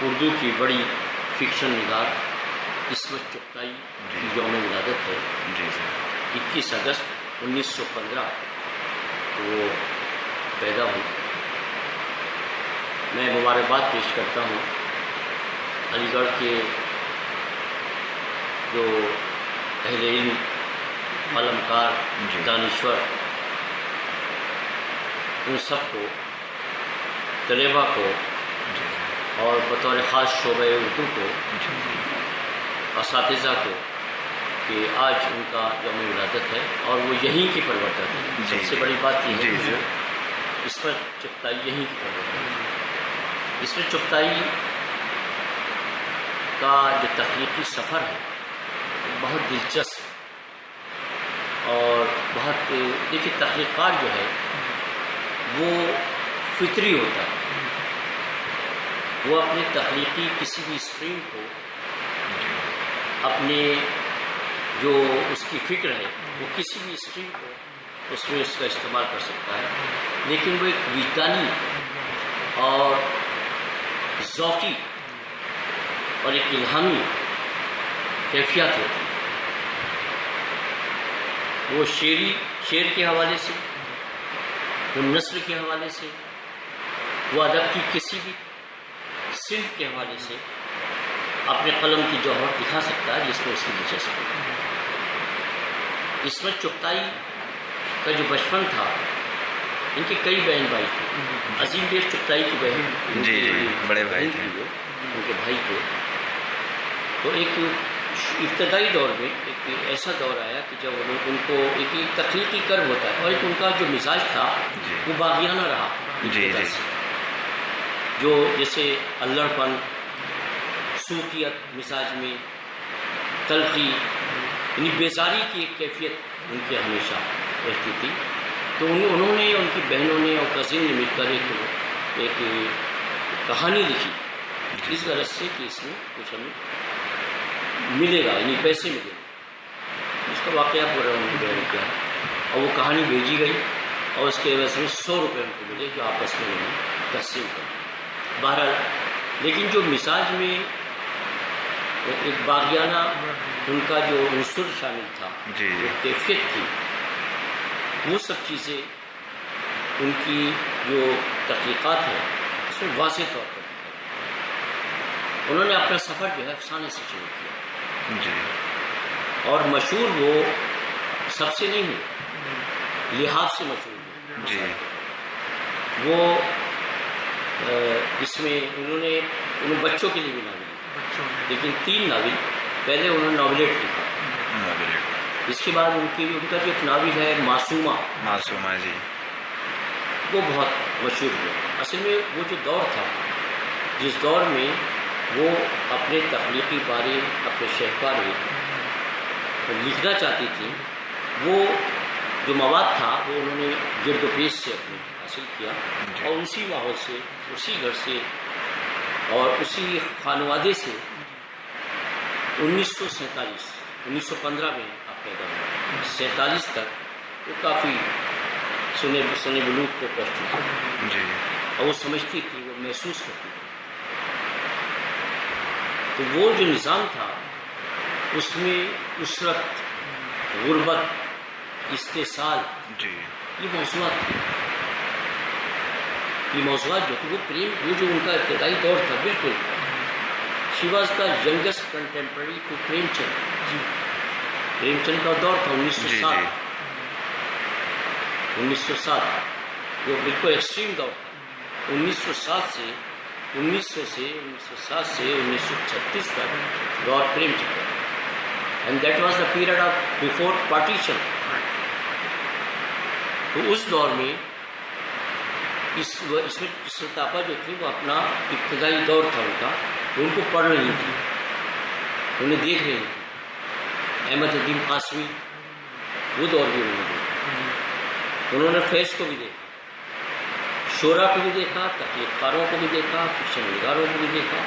اردو کی بڑی فکشن نگار عصمت چغتائی کی یوم ولادت ہے. 21 اگست 1915 کو وہ پیدا ہوئی. میں مبارکباد پیش کرتا ہوں علی گڑھ کے جو اہل علم، قلمکار، دانشور، ان سب کو، طلباء کو اور بطور خاص شعبہ اردو کو، اساتذہ کو، کہ آج ان کا یوم ولادت ہے اور وہ یہیں کی پرورتک ہے. سب سے بڑی بات یہ ہے کہ عصمت چغتائی یہیں کی پرورتک ہے. عصمت چغتائی کا جو تخلیقی سفر ہے بہت دلچسپ اور بہت، دیکھیے تخلیقات جو ہے وہ فطری ہوتا ہے. وہ اپنے تخلیقی کسی بھی اسٹریم کو، اپنے جو اس کی فکر ہے وہ کسی بھی اسٹریم کو اس میں اس کا استعمال کر سکتا ہے، لیکن وہ ایک وجدانی اور ذوقی اور ایک الہامی کیفیت ہوتی ہے. وہ شعر کے حوالے سے، وہ نثر کے حوالے سے، وہ ادب کی کسی بھی صنف کے حوالے سے اپنے قلم کی جوہر دکھا سکتا ہے جس میں اس کی دلچسپی ہے. عصمت چغتائی کا جو بچپن تھا، ان کے کئی بہن بھائی تھے. عظیم بیگ چغتائی کی بہن، بڑے بھائی تھے ان کے بھائی تھے. تو ایک ابتدائی دور میں ایک ایسا دور آیا کہ جب ان کو ایک تخلیقی کرب ہوتا ہے، اور ایک ان کا جو مزاج تھا وہ باغیانہ رہا ابتدا سے. جو جیسے الڑ پن، صوفیت مزاج میں، تلخی، یعنی بیزاری کی ایک کیفیت ان کے ہمیشہ رہتی تھی. تو انہوں نے، ان کی بہنوں نے اور کزن نے مل کر ایک کہانی لکھی اس غرض سے کہ اس میں کچھ ہمیں ملے گا، یعنی پیسے ملے گا. اس کا واقعہ پورا انہوں نے بیان کیا اور وہ کہانی بھیجی گئی اور اس کے عوض میں 100 روپے ان کو ملے جو آپس میں انہوں نے تقسیم کر. بہرحال لیکن جو مزاج میں ایک باغیانہ ان کا جو عنصر شامل تھا، جو کیفیت تھی، وہ سب چیزیں ان کی جو تحقیقات ہیں اس میں واضح طور پر انہوں نے اپنا سفر جو ہے افسانے سے شروع کیا. اور مشہور وہ سب سے نہیں ہوئے، لحاظ سے مشہور ہوئے. وہ اس میں انہوں بچوں کے لیے بھی ناول لکھا، لیکن 3 ناول. پہلے انہوں نے ناولیٹ لکھا، اس کے بعد ان کا جو ایک ناول ہے معصومہ جی، وہ بہت مشہور ہوا. اصل میں وہ جو دور تھا، جس دور میں وہ اپنے تخلیقی بارے، اپنے شہر بارے لکھنا چاہتی تھی، وہ جو مواد تھا وہ انہوں نے گرد و پیش سے اپنے حاصل کیا اور اسی ماحول سے، اسی گھر سے اور اسی خانوادے سے 1915 میں آپ پیدا ہوئے. 47 تک وہ کافی سنے بلوغ کو پہنچ چکی اور وہ سمجھتی تھی، وہ محسوس کرتی تھی. تو وہ جو نظام تھا اس میں اسرت، غربت، استحصال، یہ موضوعات تھے. یہ موضوعات جو تھے وہ پریم، وہ جو ان کا ابتدائی دور تھا، بالکل she was the youngest contemporary to Prem Chand. Prem چند کا دور تھا 1907، وہ بالکل ایکسٹریم دور تھا. 1907 سے 1936 تک دور پریم چند کا. And that was the period of before partition. تو اس دور میں اس طاقہ جو تھی وہ اپنا ابتدائی دور تھا ان کا، ان کو پڑھ رہی تھی، انہیں دیکھ رہی تھی. احمد الدین قاسمی، وہ دور بھی انہوں نے دیکھا. انہوں نے فیض کو بھی دیکھا، شعراء کو بھی دیکھا، تخلیق کاروں کو بھی دیکھا، فکشن نگاروں کو بھی دیکھا.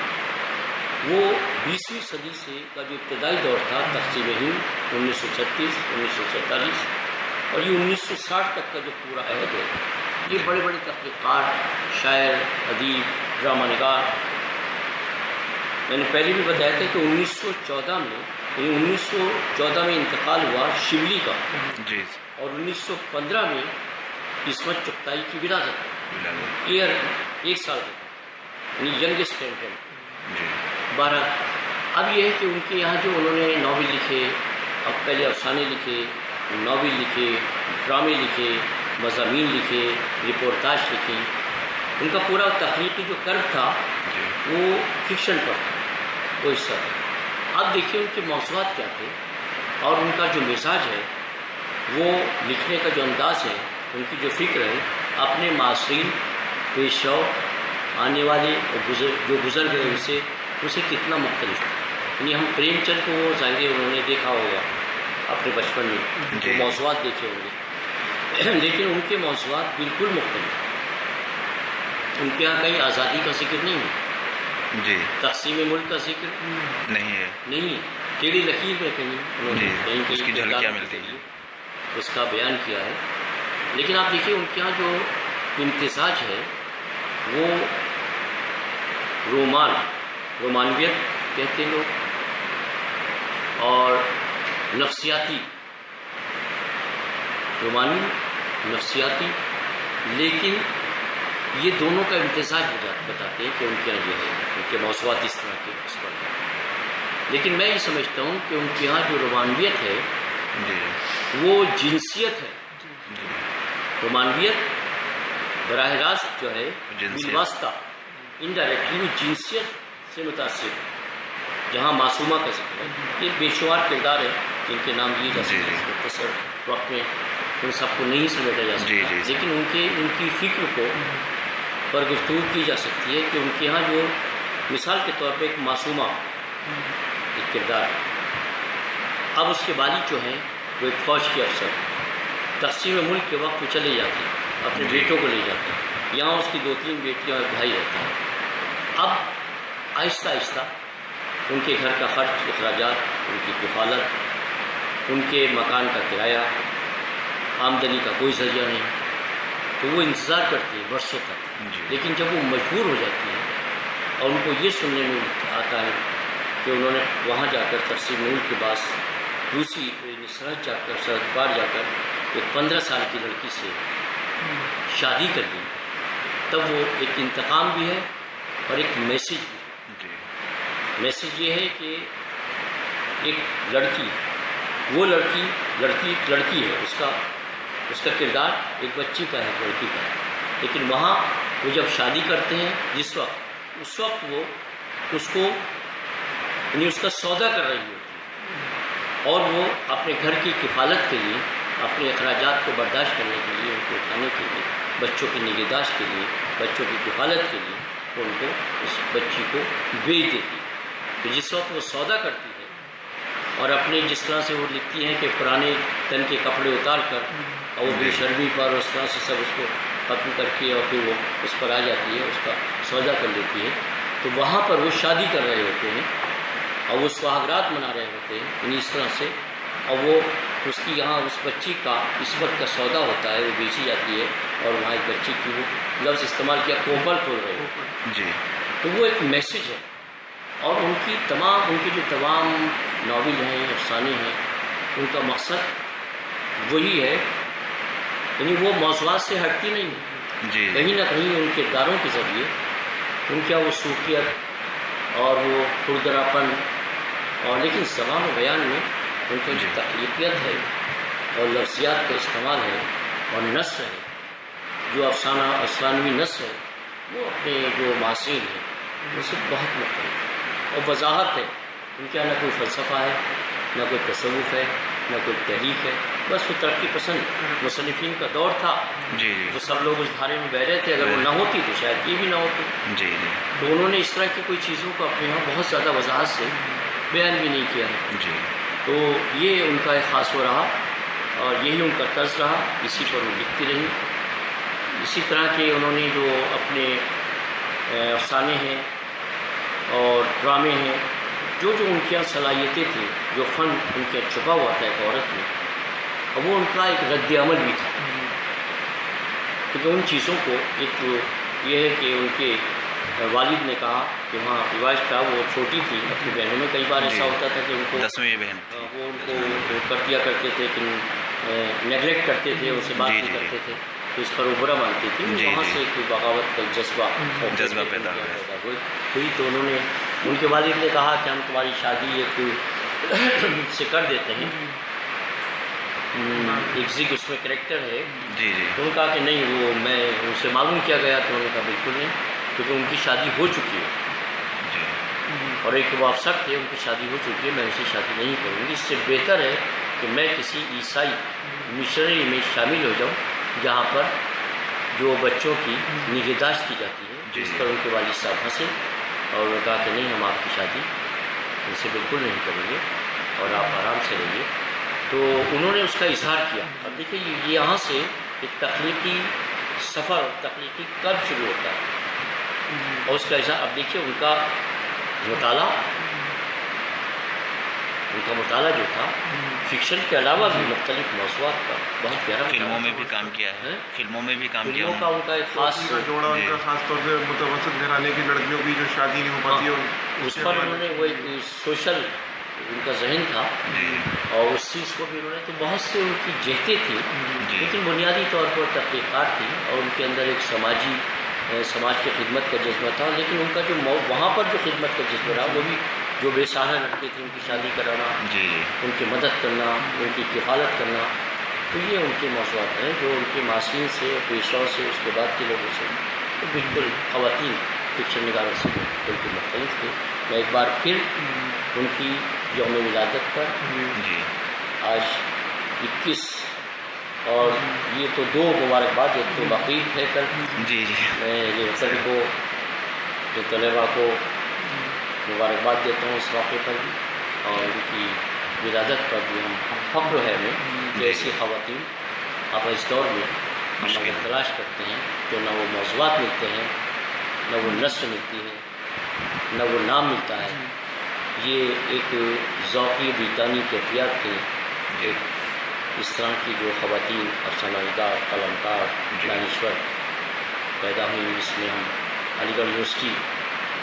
وہ 20ویں صدی سے کا جو ابتدائی دور تھا، تقسیم ہند 1936، 1947 اور یہ 1960 تک کا جو پورا عہد ہے، یہ بڑے بڑے تخلیق کار، شاعر، ادیب، ڈرامہ نگار میں نے پہلے بھی بتایا تھا کہ 1914 میں، یعنی 1914 میں انتقال ہوا شبلی کا، جی، اور 1915 میں عصمت چغتائی کی ولادت، ایک سال کا، یعنی ینگسٹ ٹینٹن جی، 12۔ اب یہ ہے کہ ان کے یہاں جو انہوں نے ناول لکھے، اب پہلے افسانے لکھے، ناول لکھے، ڈرامے لکھے، مضامین لکھے، رپورتاج لکھی، ان کا پورا تخلیقی جو کرو تھا وہ فکشن پر تھا، وہ حصہ تھا۔ اب دیکھیے ان کے موضوعات کیا تھے اور ان کا جو مزاج ہے، وہ لکھنے کا جو انداز ہے، ان کی جو فکر ہے، اپنے معاصرین، پیش رو، آنے والے جو گزر گئے ان سے کتنا مختلف ہے۔ یعنی ہم پریم چند کو ظاہر انہوں نے دیکھا ہوگا اپنے بچپن میں، جو موضوعات دیکھے ہوں گے، لیکن ان کے موضوعات بالکل مختلف ہیں۔ ان کے یہاں کہیں آزادی کا ذکر نہیں ہے، جی، تقسیم ملک کا ذکر نہیں ہے، ٹیڑھی لکیر میں کہیں انہوں نے کہیں اس کی جھلکیاں ملتی ہیں، اس کا بیان کیا ہے۔ لیکن آپ دیکھیے ان کے یہاں جو امتزاج ہے وہ رومانویت کہتے ہیں لوگ، اور نفسیاتی، رومانی نفسیاتی، لیکن یہ دونوں کا امتزاج بتاتے ہیں کہ ان کے یہاں یہ ہے، ان کے موضوعات اس طرح کے اس پر ہیں۔ لیکن میں یہ سمجھتا ہوں کہ ان کے یہاں جو رومانویت ہے وہ جنسیت ہے، رومانویت براہ راست جو ہے بالواسطہ انڈائریکٹلی وہ جنسیت سے متاثر ہے۔ جہاں معصومہ کا ذکر ہے، یہ بے شمار کردار ہے جن کے نام لیے جا سکتے ہیں، مختصر وقت میں ان سب کو نہیں سمیٹا جا سکتا، لیکن ان کی فکر کو پر گفتگو کی جا سکتی ہے کہ ان کے یہاں جو مثال کے طور پہ ایک معصومہ ایک کردار ہے۔ اب اس کے والد جو ہیں وہ ایک فوج کے افسر، تقسیم ملک کے وقت وہ چلے جاتے ہیں، اپنے بیٹوں کو لے جاتے ہیں، یہاں اس کی 2-3 بیٹیاں اور بھائی رہتا ہے۔ اب آہستہ آہستہ ان کے گھر کا خرچ، اخراجات، ان کی کفالت، ان کے مکان کا کرایہ، آمدنی کا کوئی ذریعہ نہیں، تو وہ انتظار کرتی ہے برسوں تک۔ لیکن جب وہ مجبور ہو جاتی ہے اور ان کو یہ سننے میں آتا ہے کہ انہوں نے وہاں جا کر تقسیم ملک کے بعد دوسری سرحد پار جا کر ایک 15 سال کی لڑکی سے شادی کر لی، تب وہ ایک انتقام بھی ہے اور ایک میسیج بھی ہے۔ میسیج یہ ہے کہ ایک لڑکی، وہ لڑکی ہے، اس کا کردار ایک بچی کا ہے، ایک لڑکی کا ہے، لیکن وہاں وہ جب شادی کرتے ہیں اس وقت وہ اس کو، یعنی اس کا سودا کر رہی ہوتی ہے، اور وہ اپنے گھر کی کفالت کے لیے، اپنے اخراجات کو برداشت کرنے کے لیے، ان کو اٹھانے کے لیے، بچوں کی نگہداشت کے لیے، بچوں کی کفالت کے لیے ان کو اس بچی کو بیچ دیتی ہے۔ تو جس وقت وہ سودا کرتی ہے اور اپنے جس طرح سے وہ لکھتی ہیں کہ پرانے تن کے کپڑے اتار کر اور وہ بے شرمی پر اس طرح سے سب اس کو ختم کر کے اور پھر وہ اس پر آ جاتی ہے، اس کا سودا کر لیتی ہے، تو وہاں پر وہ شادی کر رہے ہوتے ہیں اور وہ سہاگرات منا رہے ہوتے ہیں، یعنی اس طرح سے، اور وہ اس کی یہاں اس بچی کا اس وقت کا سودا ہوتا ہے، وہ بیچی جاتی ہے، اور وہاں ایک بچی کی وہ لفظ استعمال کیا، کوپل کھول رہے ہوتے ہیں، تو وہ ایک میسیج ہے۔ اور ان کے جو تمام ناول ہیں، افسانے ہیں، ان کا مقصد وہی ہے، یعنی وہ موضوعات سے ہٹتی نہیں ہے، کہیں نہ کہیں ان کرداروں کے ذریعے ان کا وہ صوفیت اور وہ خردراپن، اور لیکن زبان و بیان میں ان کی جو تخلیقیت ہے اور لفظیات کا استعمال ہے اور نثر ہے، جو افسانوی نثر ہے، وہ اپنے جو معاصرین ہیں اس سے بہت مختلف ہے، اور وضاحت ہے۔ ان کے یہاں نہ کوئی فلسفہ ہے، نہ کوئی تصوف ہے، نہ کوئی تحریک ہے، بس وہ ترقی پسند مصنفین کا دور تھا، وہ سب لوگ اس دھارے میں بہ رہے تھے، اگر وہ نہ ہوتی تو شاید یہ بھی نہ ہوتی، تو انہوں نے اس طرح کی کوئی چیزوں کو اپنے یہاں بہت زیادہ وضاحت سے بیان بھی نہیں کیا ہے، تو یہ ان کا ایک خاص وہ رہا اور یہی ان کا طرز رہا، اسی پر وہ لکھتی رہی۔ اسی طرح کے انہوں نے جو اپنے افسانے ہیں اور ڈرامے ہیں، جو ان کی صلاحیتیں تھیں، جو فن ان کے چھپا ہوا تھا ایک عورت میں، اور وہ ان کا ایک رد عمل بھی تھا، کیونکہ ان چیزوں کو ایک تو یہ ہے کہ ان کے والد نے کہا کہ وہاں رواج تھا، وہ چھوٹی تھی، اپنی بہنوں میں کئی بار ایسا ہوتا تھا کہ ان کو 10ویں بہن وہ ان کو کر دیا کرتے تھے کہ نیگلیکٹ کرتے تھے، اس سے بات نہیں کرتے تھے، تو اس پر وہ برا مانتی تھی. وہاں سے ایک بغاوت کا جذبہ پیدا ہوا ہوئی. تو انہوں نے، ان کے والد نے کہا کہ ہم تمہاری شادی ایک سے کر دیتے ہیں، ایک ذکر اس میں کریکٹر ہے. جی جی. تو انہوں نے کہا کہ نہیں، وہ میں ان سے معلوم کیا گیا تو انہوں نے کہا بالکل نہیں، کیونکہ ان کی شادی ہو چکی ہے اور ایک وہ افسر تھے، ان کی شادی ہو چکی ہے، میں ان سے شادی نہیں کروں گی. اس سے بہتر ہے کہ میں کسی عیسائی مشنری میں شامل ہو جاؤں جہاں پر جو بچوں کی نگہداشت کی جاتی ہے. جس پر ان کے والد صاحب ہنسے اور انہوں نے کہا کہ نہیں، ہم آپ کی شادی ان سے بالکل نہیں کریں گے اور آپ آرام سے رہیے. تو انہوں نے اس کا اظہار کیا. اب دیکھیے یہاں سے ایک تخلیقی سفر، تخلیقی قرب شروع ہوتا ہے اور اس کا اظہار. اب دیکھیے ان کا مطالعہ جو تھا فکشن کے علاوہ بھی مختلف موضوعات پر بہت پیارا. فلموں میں بھی کام کیا ہے، فلموں کا ان کا ایک خاص جوڑا، ان کا خاص طور سے متوسط گھرانے کی لڑکیوں کی جو شادی نہیں ہو پاتی ہے اس پر انہوں نے وہ ایک سوشل ان کا ذہن تھا اور اس چیز کو بھی انہوں نے، تو بہت سے ان کی جہتیں تھیں لیکن بنیادی طور پر تحقیقات تھی اور ان کے اندر ایک سماج کی خدمت کا جذبہ تھا. لیکن ان کا جو وہاں پر جو خدمت کا جذبہ رہا وہ بھی جو بے سہارا لڑکے تھے ان کی شادی کرانا، ان کی مدد کرنا، ان کی کفالت کرنا. تو یہ ان کے موضوعات ہیں جو ان کے معاشرین سے، پیشوں سے، اس کے بعد کے لوگوں سے تو بالکل خواتین فکشن نگاروں سے بالکل مختلف تھے. میں ایک بار پھر ان کی یوم ولادت پر آج 21 اور یہ تو 2 مبارکباد، ایک تو بقرعید ہے کل. میں یہ سبھی کو طلباء کو مبارکباد دیتا ہوں اس موقع پر بھی، اور ان کی ولادت پر بھی ہم فخر ہے ہمیں کہ ایسی خواتین اب اس دور میں ہم اگر تلاش کرتے ہیں تو نہ وہ موضوعات ملتے ہیں، نہ وہ نسل ملتی ہے، نہ وہ نام ملتا ہے. یہ ایک ذوقی بیتانی کیفیات تھیں. اس طرح کی جو خواتین افسانہ نگار، قلمکار، دانشور پیدا ہوئی، اس میں ہم علی گڑھ یونیورسٹی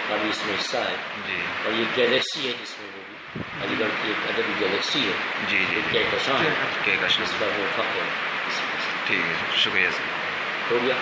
کا بھی اس میں حصہ ہے اور یہ گیلیکسی ہے جس میں وہ بھی علی گڑھ کی ایک ادبی گیلیکسی ہے، کہکشاں ہے، اس پر وہ فخر ہے. ٹھیک ہے، شکریہ سر. ہو گیا.